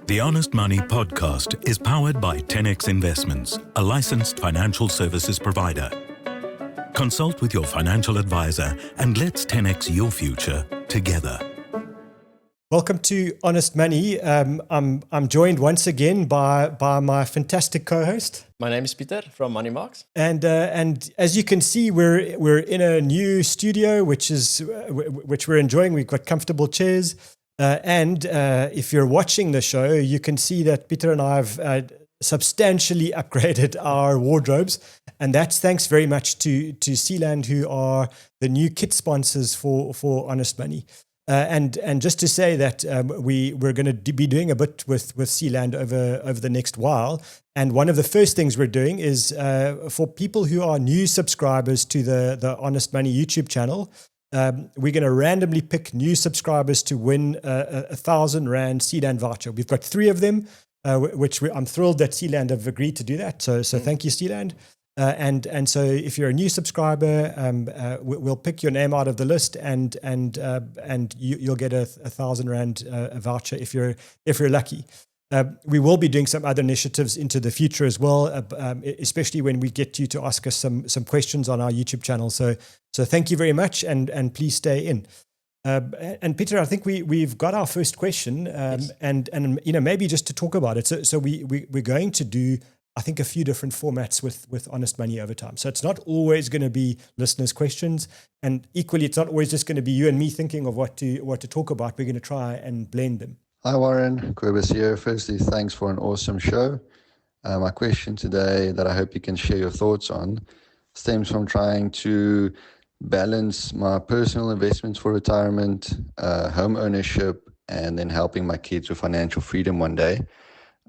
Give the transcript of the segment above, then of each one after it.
The Honest Money podcast is powered by 10x Investments, a licensed financial services provider. Consult with your financial advisor and let's 10x your future together. Welcome to Honest Money. I'm joined once again by my fantastic co-host. My name is Pieter from Money Marks. And as you can see, we're in a new studio, which we're enjoying. We've got comfortable chairs. And if you're watching the show, you can see that Pieter and I have substantially upgraded our wardrobes. And that's thanks very much to Sealand, who are the new kit sponsors for Honest Money. And just to say that we're going to be doing a bit with Sealand over the next while. And one of the first things we're doing is for people who are new subscribers to the Honest Money YouTube channel, we're going to randomly pick new subscribers to win a 1,000 Rand Sealand voucher. We've got 3 of them, which I'm thrilled that Sealand have agreed to do that. So thank you, Sealand. And so if you're a new subscriber, we'll pick your name out of the list, and you'll get a 1,000 Rand voucher if you're lucky. We will be doing some other initiatives into the future as well, especially when we get you to ask us some questions on our YouTube channel. So thank you very much, and please stay in. And Pieter, I think we've got our first question, Yes. and maybe just to talk about it. So we're going to do, I think, a few different formats with Honest Money over time. So it's not always going to be listeners' questions, and equally, it's not always just going to be you and me thinking of what to talk about. We're going to try and blend them. Hi Warren, Quibus here. Firstly, thanks for an awesome show. My question today that I hope you can share your thoughts on stems from trying to balance my personal investments for retirement, home ownership, and then helping my kids with financial freedom one day.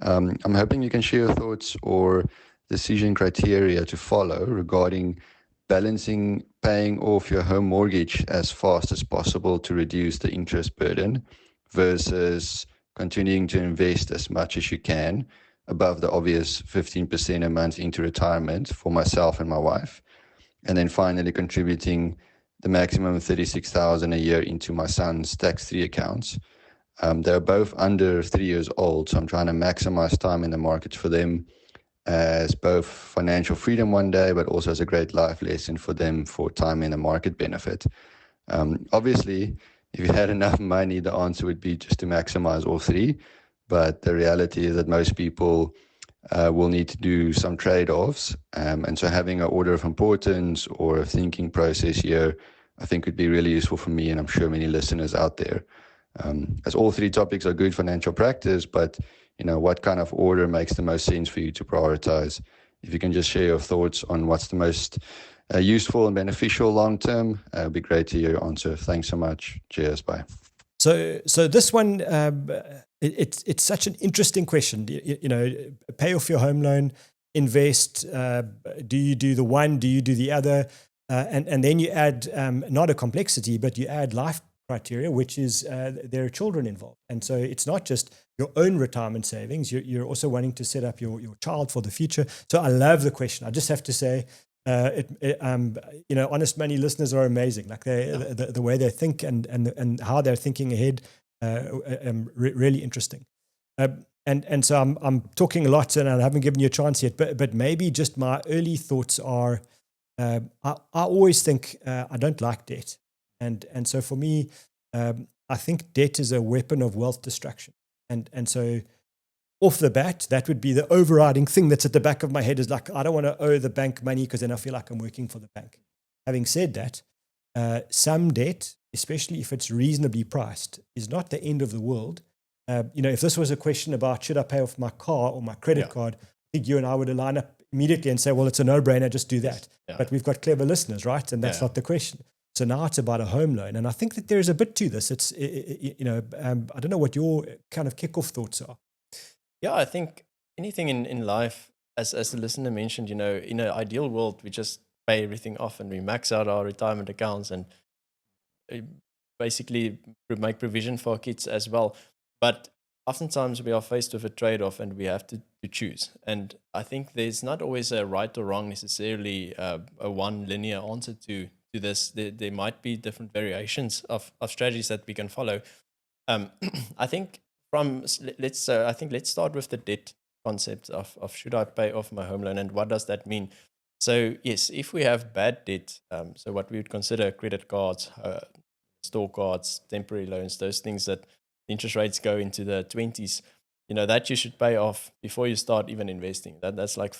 I'm hoping you can share your thoughts or decision criteria to follow regarding balancing paying off your home mortgage as fast as possible to reduce the interest burden versus continuing to invest as much as you can above the obvious 15% a month into retirement for myself and my wife. And then finally contributing the maximum of 36,000 a year into my son's tax-free accounts. They're both under 3 years old, so I'm trying to maximize time in the market for them as both financial freedom one day, but also as a great life lesson for them for time in the market benefit. Obviously, if you had enough money, the answer would be just to maximize all 3. But the reality is that most people will need to do some trade-offs. And so having an order of importance or a thinking process here, I think would be really useful for me, and I'm sure many listeners out there. As all 3 topics are good financial practice, but what kind of order makes the most sense for you to prioritize? If you can just share your thoughts on what's the most useful and beneficial long term, it'd be great to hear your answer. Thanks so much. Cheers. Bye. So this one, it's such an interesting question. Pay off your home loan, invest. Do you do the one? Do you do the other? And then you add not a complexity, but you add life criteria, which is there are children involved. And so it's not just your own retirement savings. You're also wanting to set up your child for the future. So I love the question. I just have to say, Honest Money listeners are amazing. Like the way they think and how they're thinking ahead, really interesting. And so I'm talking a lot, and I haven't given you a chance yet. But maybe just my early thoughts are, I always think I don't like debt, and so for me, I think debt is a weapon of wealth destruction, and so. Off the bat, that would be the overriding thing that's at the back of my head is like, I don't want to owe the bank money because then I feel like I'm working for the bank. Having said that, some debt, especially if it's reasonably priced, is not the end of the world. If this was a question about should I pay off my car or my credit card, I think you and I would line up immediately and say, well, it's a no-brainer, just do that. Yeah. But we've got clever listeners, right? And that's not the question. So now it's about a home loan. And I think that there's a bit to this. It's, I don't know what your kind of kickoff thoughts are. Yeah, I think anything in life, as the listener mentioned, in an ideal world, we just pay everything off and we max out our retirement accounts and basically make provision for our kids as well. But oftentimes we are faced with a trade-off and we have to choose. And I think there's not always a right or wrong necessarily, a one linear answer to this. There might be different variations of strategies that we can follow. I think let's start with the debt concept of should I pay off my home loan and what does that mean? So yes, if we have bad debt, so what we would consider credit cards, store cards, temporary loans, those things that interest rates go into the 20s, that you should pay off before you start even investing. That's like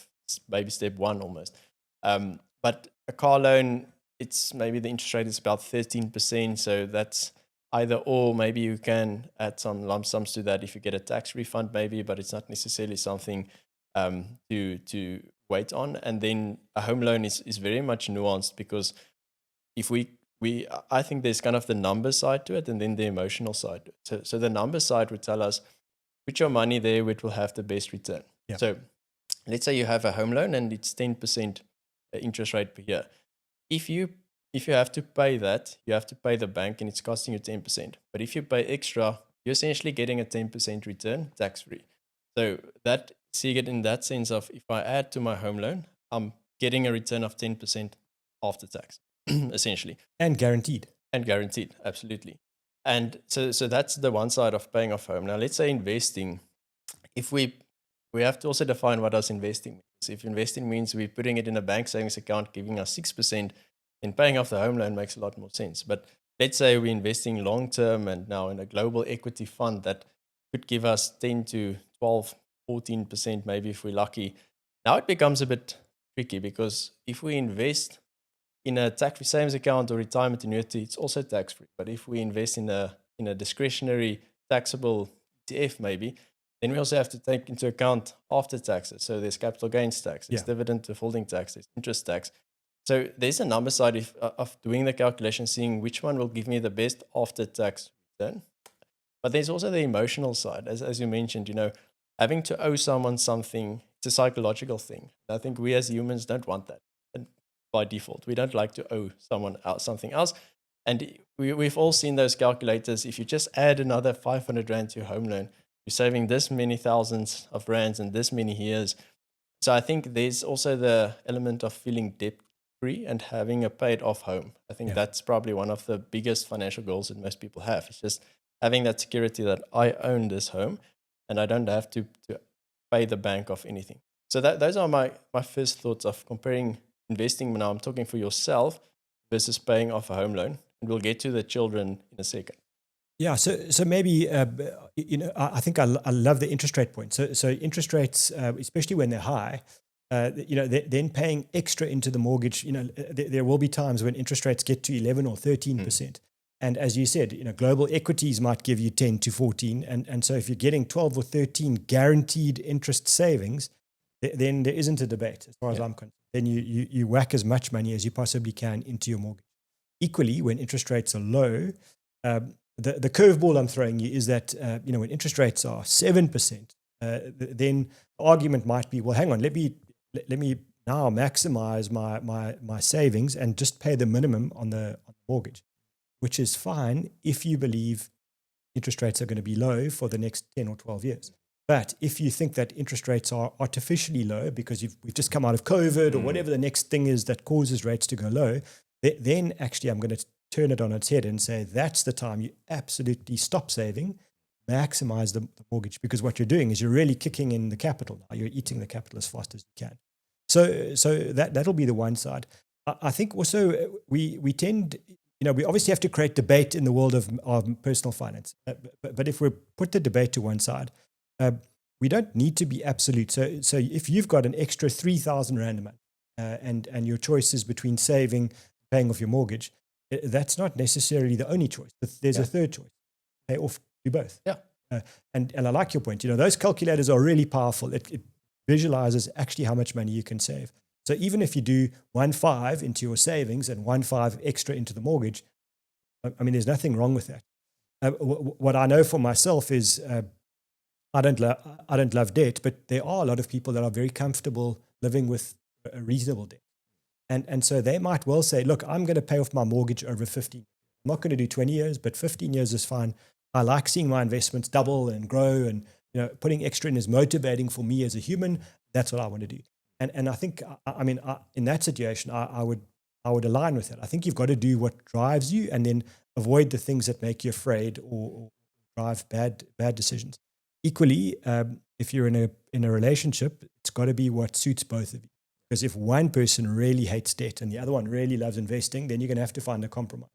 baby step one almost. But a car loan, it's maybe the interest rate is about 13%, so that's either or. Maybe you can add some lump sums to that if you get a tax refund, maybe, but it's not necessarily something to wait on. And then a home loan is very much nuanced, because if I think there's kind of the number side to it and then the emotional side to it. So the number side would tell us, put your money there where it will have the best return. Yeah. So let's say you have a home loan and it's 10% interest rate per year. If you have to pay that, you have to pay the bank and it's costing you 10%. But if you pay extra, you're essentially getting a 10% return tax-free. So that, see it in that sense of, if I add to my home loan, I'm getting a return of 10% after tax, essentially. And guaranteed. And guaranteed, absolutely. And so that's the one side of paying off home. Now, let's say investing. If we have to also define what does investing mean. If investing means we're putting it in a bank savings account, giving us 6%, then paying off the home loan makes a lot more sense. But let's say we're investing long-term and now in a global equity fund that could give us 10 to 12, 14%, maybe if we're lucky. Now it becomes a bit tricky, because if we invest in a tax-free savings account or retirement annuity, it's also tax-free. But if we invest in a discretionary taxable ETF, maybe, then we also have to take into account after taxes. So there's capital gains tax, there's dividend withholding tax, there's interest tax. So there's a number side of doing the calculation, seeing which one will give me the best after-tax return. But there's also the emotional side, as you mentioned, having to owe someone something. It's a psychological thing. I think we as humans don't want that. And by default, we don't like to owe someone else something else. And we've all seen those calculators. If you just add another 500 Rand to your home loan, you're saving this many thousands of rands in this many years. So I think there's also the element of feeling debt-free and having a paid-off home. I think that's probably one of the biggest financial goals that most people have. It's just having that security that I own this home and I don't have to pay the bank off anything. So those are my first thoughts of comparing investing. Now I'm talking for yourself versus paying off a home loan. And we'll get to the children in a second. Yeah, so maybe I think I love the interest rate point. So interest rates, especially when they're high, then paying extra into the mortgage. There will be times when interest rates get to 11 or 13%, and as you said, global equities might give you 10 to 14, and so if you're getting 12 or 13 guaranteed interest savings, then there isn't a debate as far as I'm concerned. Then you whack as much money as you possibly can into your mortgage. Equally, when interest rates are low. The curveball I'm throwing you is that when interest rates are 7%, then the argument might be, well, hang on, let me now maximize my savings and just pay the minimum on the mortgage, which is fine if you believe interest rates are going to be low for the next 10 or 12 years. But if you think that interest rates are artificially low because we've just come out of COVID or whatever the next thing is that causes rates to go low, then actually I'm going to turn it on its head and say that's the time you absolutely stop saving, maximize the mortgage, because what you're doing is you're really kicking in the capital. You're eating the capital as fast as you can. So that'll be the one side. I think also we tend, we obviously have to create debate in the world of personal finance. But if we put the debate to one side, we don't need to be absolute. So if you've got an extra 3,000 Rand a month and your choice is between saving, paying off your mortgage, that's not necessarily the only choice. There's a third choice. Pay off, do both. Yeah. And I like your point. Those calculators are really powerful. It visualizes actually how much money you can save. So even if you do 1.5 into your savings and 1.5 extra into the mortgage, I mean, there's nothing wrong with that. What I know for myself is I don't love debt, but there are a lot of people that are very comfortable living with a reasonable debt. And so they might well say, look, I'm going to pay off my mortgage over 15. I'm not going to do 20 years, but 15 years is fine. I like seeing my investments double and grow, and putting extra in is motivating for me as a human. That's what I want to do. And I think, in that situation, I would align with that. I think you've got to do what drives you and then avoid the things that make you afraid or drive bad decisions. Equally, if you're in a relationship, it's got to be what suits both of you. Because if one person really hates debt and the other one really loves investing, then you're going to have to find a compromise,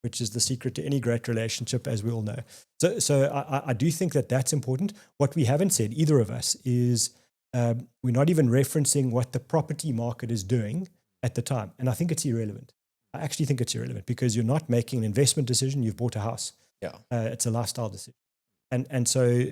which is the secret to any great relationship, as we all know. So I do think that that's important. What we haven't said, either of us, is we're not even referencing what the property market is doing at the time. And I think it's irrelevant. I actually think it's irrelevant because you're not making an investment decision. You've bought a house. Yeah, it's a lifestyle decision. And so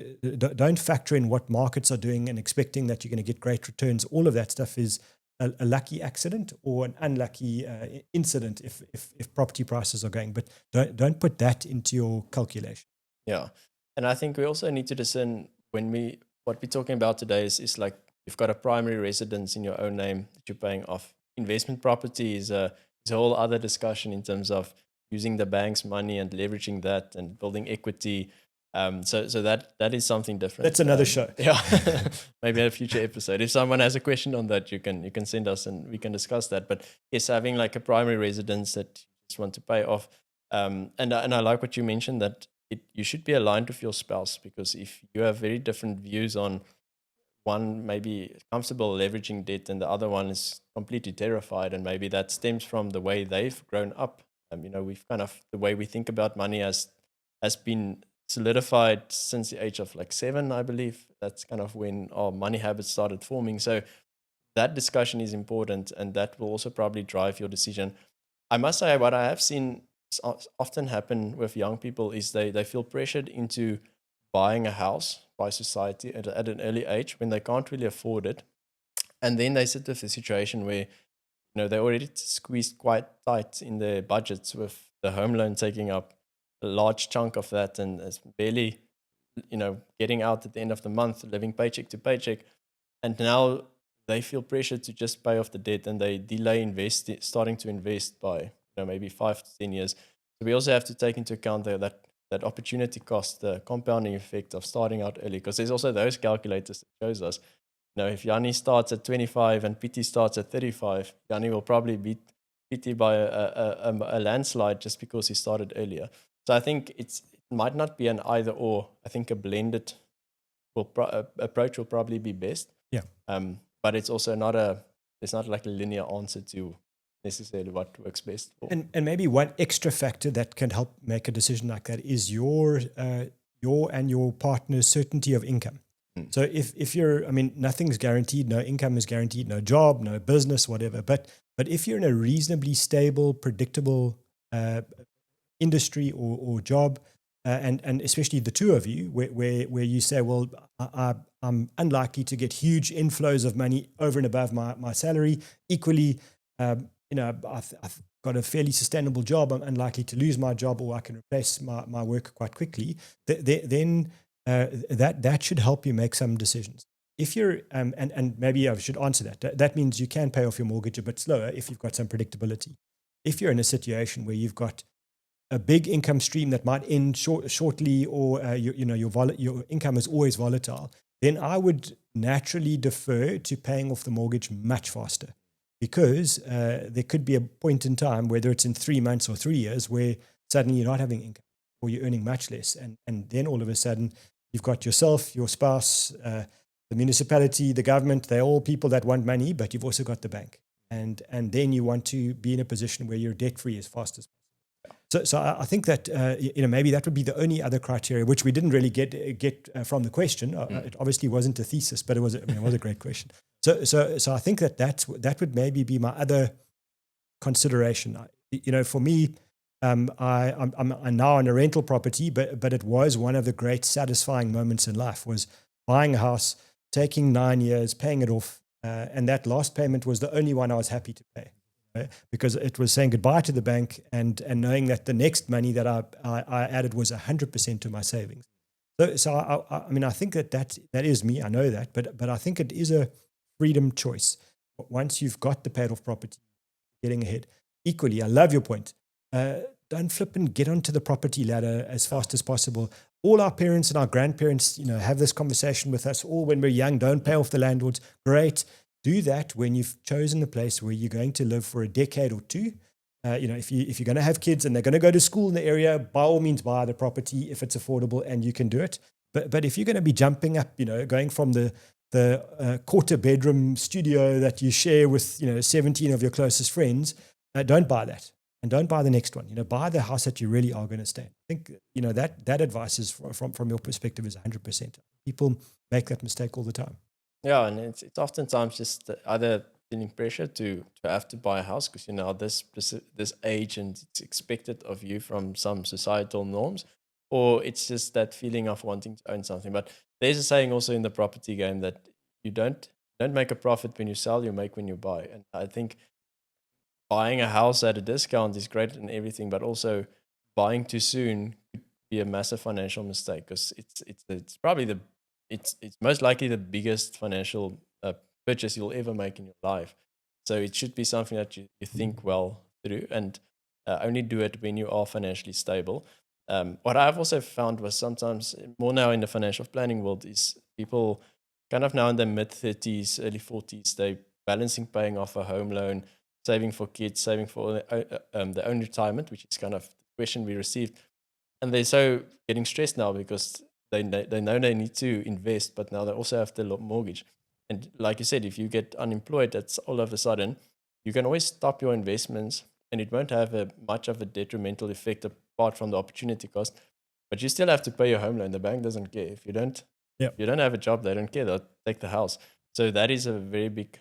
don't factor in what markets are doing and expecting that you're going to get great returns. All of that stuff is a lucky accident or an unlucky incident if property prices are going. But don't put that into your calculation. Yeah. And I think we also need to discern what we're talking about today is like you've got a primary residence in your own name that you're paying off. Investment property is a whole other discussion in terms of using the bank's money and leveraging that and building equity. So that is something different. That's another show. Yeah, maybe a future episode. If someone has a question on that, you can send us and we can discuss that. But yes, having like a primary residence that you just want to pay off. And I like what you mentioned that you should be aligned with your spouse, because if you have very different views on one maybe comfortable leveraging debt and the other one is completely terrified, and maybe that stems from the way they've grown up. We've kind of, the way we think about money has been solidified since the age of like 7, I believe. That's kind of when our money habits started forming. So that discussion is important, and that will also probably drive your decision. I must say, what I have seen often happen with young people is they feel pressured into buying a house by society at an early age when they can't really afford it. And then they sit with a situation where they already squeezed quite tight in their budgets, with the home loan taking up a large chunk of that, and it's barely, getting out at the end of the month, living paycheck to paycheck. And now they feel pressured to just pay off the debt, and they delay starting to invest by maybe 5 to 10 years. So we also have to take into account that opportunity cost, the compounding effect of starting out early, because there's also those calculators that shows us, if Yanni starts at 25 and Pieter starts at 35, Yanni will probably beat Pieter by a landslide just because he started earlier. So I think it might not be an either or. I think a blended approach will probably be best. Yeah. But it's also there's not like a linear answer to necessarily what works best for. And maybe one extra factor that can help make a decision like that is your and your partner's certainty of income. So if you're, nothing's guaranteed, no income is guaranteed, no job, no business, whatever. But if you're in a reasonably stable, predictable industry or job, and especially the two of you, where you say, well, I'm unlikely to get huge inflows of money over and above my salary. Equally, I've got a fairly sustainable job. I'm unlikely to lose my job, or I can replace my work quite quickly. Then that should help you make some decisions. If you're, and maybe I should answer that. That means you can pay off your mortgage a bit slower if you've got some predictability. If you're in a situation where you've got a big income stream that might end shortly, or your income is always volatile, then I would naturally defer to paying off the mortgage much faster, because there could be a point in time, whether it's in 3 months or 3 years, where suddenly you're not having income, or you're earning much less, and then all of a sudden you've got yourself, your spouse, the municipality, the government. They're all people that want money, but you've also got the bank, and then you want to be in a position where you're debt free as fast as possible. So I think that maybe that would be the only other criteria, which we didn't really get from the question. It obviously wasn't a thesis, but it was a great question. So I think that would maybe be my other consideration. For me, I'm now on a rental property, but it was one of the great satisfying moments in life, was buying a house, taking 9 years, paying it off, and that last payment was the only one I was happy to pay. Because it was saying goodbye to the bank and knowing that the next money that I added was 100% to my savings. So I think that is me. I know that, but I think it is a freedom choice. Once you've got the paid off property, getting ahead. Equally, I love your point. Don't flip and get onto the property ladder as fast as possible. All our parents and our grandparents, have this conversation with us all when we're young. Don't pay off the landlords. Great. Do that when you've chosen a place where you're going to live for a decade or two, if you're going to have kids and they're going to go to school in the area, by all means buy the property if it's affordable and you can do it. But if you're going to be jumping up, going from the quarter bedroom studio that you share with 17 of your closest friends, don't buy that, and don't buy the next one. Buy the house that you really are going to stay in. I think that advice is from your perspective is 100%. People make that mistake all the time. Yeah, and it's oftentimes just either feeling pressure to have to buy a house because this age and it's expected of you from some societal norms, or it's just that feeling of wanting to own something. But there's a saying also in the property game that you don't make a profit when you sell, you make when you buy. And I think buying a house at a discount is great and everything, but also buying too soon could be a massive financial mistake because it's probably it's most likely the biggest financial purchase you'll ever make in your life. So it should be something that you think well through and only do it when you are financially stable. What I've also found was sometimes more now in the financial planning world is people kind of now in their mid-30s, early 40s, they're balancing paying off a home loan, saving for kids, saving for their own retirement, which is kind of the question we received. And they're so getting stressed now because they know they need to invest, but now they also have the mortgage. And like you said, if you get unemployed, that's all of a sudden, you can always stop your investments and it won't have much of a detrimental effect apart from the opportunity cost. But you still have to pay your home loan. The bank doesn't care. If you don't have a job, they don't care. They'll take the house. So that is a very big